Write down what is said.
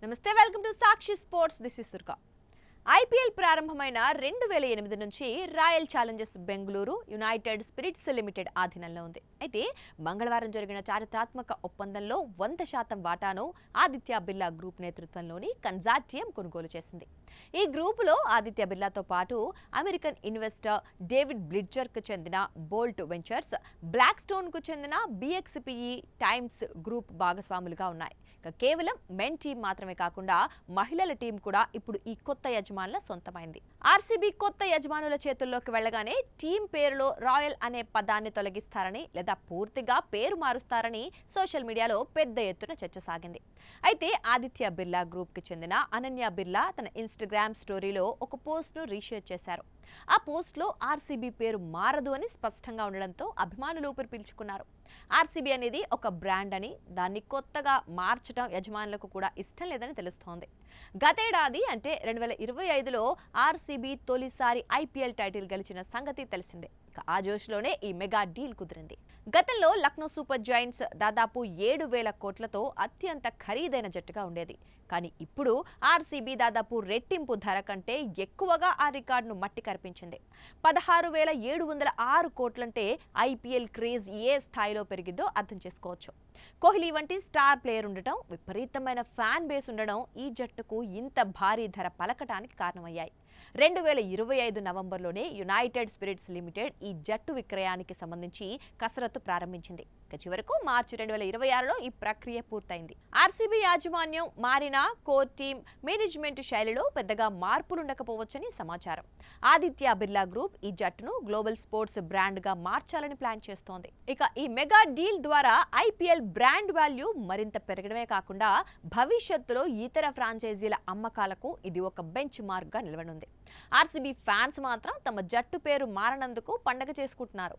నమస్తే, welcome to Sakshi sports. This is Durga. IPL ప్రారంభమైన 2008 నుంచి royal Challengers Bengaluru United spirits limited ఆధీనంలో ఉంది. అయితే మంగళవారం జరిగిన చారిత్రాత్మక ఒప్పందంలో 100% వాటాను ఆదిత్య బిర్లా గ్రూప్ నేతృత్వంలోని కన్సార్టియం కొనుగోలు చేసింది. ఈ గ్రూపులో ఆదిత్య బిర్లాతో పాటు అమెరికన్ ఇన్వెస్టర్ డేవిడ్ బ్లిడ్జర్కు చెందిన బోల్ట్ వెంచర్స్, బ్లాక్ స్టోన్కు చెందిన బిఎక్స్పిఈ టైమ్స్ గ్రూప్ భాగస్వాములుగా ఉన్నాయి. కేవలం మెన్ టీం మాత్రమే కాకుండా మహిళల టీం కూడా ఇప్పుడు ఈ కొత్త యజమానుల సొంతమైంది. ఆర్సీబీ కొత్త యజమానుల చేతుల్లోకి వెళ్లగానే టీం పేరులో రాయల్ అనే పదాన్ని తొలగిస్తారని లేదా పూర్తిగా పేరు మారుస్తారని సోషల్ మీడియాలో పెద్ద ఎత్తున చర్చ సాగింది. అయితే ఆదిత్య బిర్లా గ్రూప్కి చెందిన అనన్య బిర్లా తన ఇన్స్టాగ్రామ్ స్టోరీలో ఒక పోస్ట్ను రీషేర్ చేశారు. ఆ పోస్ట్లో ఆర్సీబీ పేరు మారదు అని స్పష్టంగా ఉండడంతో అభిమానులు ఊపిరి పీల్చుకున్నారు. ఆర్సీబీ అనేది ఒక బ్రాండ్ అని, దాన్ని కొత్తగా మార్చడం యజమానులకు కూడా ఇష్టం లేదని తెలుస్తోంది. గతేడాది అంటే 2025లో ఆర్సీబీ తొలిసారి ఐపీఎల్ టైటిల్ గెలిచిన సంగతి తెలిసిందే. ఆ జోష్లోనే ఈ మెగా డీల్ కుదిరింది. గతంలో లక్నో సూపర్ జైంట్స్ దాదాపు 7,000 కోట్లతో అత్యంత ఖరీదైన జట్టుగా ఉండేది. కానీ ఇప్పుడు ఆర్సీబీ దాదాపు రెట్టింపు ధర కంటే ఎక్కువగా ఆ రికార్డును మట్టి కరిపించింది. 16,706 కోట్లంటే ఐపీఎల్ క్రేజ్ ఏ స్థాయిలో పెరిగిందో అర్థం చేసుకోవచ్చు. కోహ్లీ వంటి స్టార్ ప్లేయర్ ఉండటం, విపరీతమైన ఫ్యాన్ బేస్ ఉండడం ఈ జట్టుకు ఇంత భారీ ధర పలకటానికి కారణమయ్యాయి. 2025 నవంబర్లోనే యునైటెడ్ స్పిరిట్స్ లిమిటెడ్ ఈ జట్టు విక్రయానికి సంబంధించి కసరత్తు ప్రారంభించింది. చివరకు మార్చి 2026లో ఈ ప్రక్రియ పూర్తయింది. ఆర్సీబీ యాజమాన్యం మారిన కోర్ టీం మేనేజ్మెంట్ శైలిలో పెద్దగా మార్పులుండకపోవచ్చని సమాచారం. ఆదిత్య బిర్లా గ్రూప్ ఈ జట్టును గ్లోబల్ స్పోర్ట్స్ బ్రాండ్ గా మార్చాలని ప్లాన్ చేస్తోంది. ఇక ఈ మెగా డీల్ ద్వారా ఐపీఎల్ బ్రాండ్ వాల్యూ మరింత పెరగడమే కాకుండా భవిష్యత్తులో ఇతర ఫ్రాంచైజీల అమ్మకాలకు ఇది ఒక బెంచ్ మార్క్ గా నిలవనుంది. ఆర్సీబీ ఫ్యాన్స్ మాత్రం తమ జట్టు పేరు మారనందుకు పండగ చేసుకుంటున్నారు.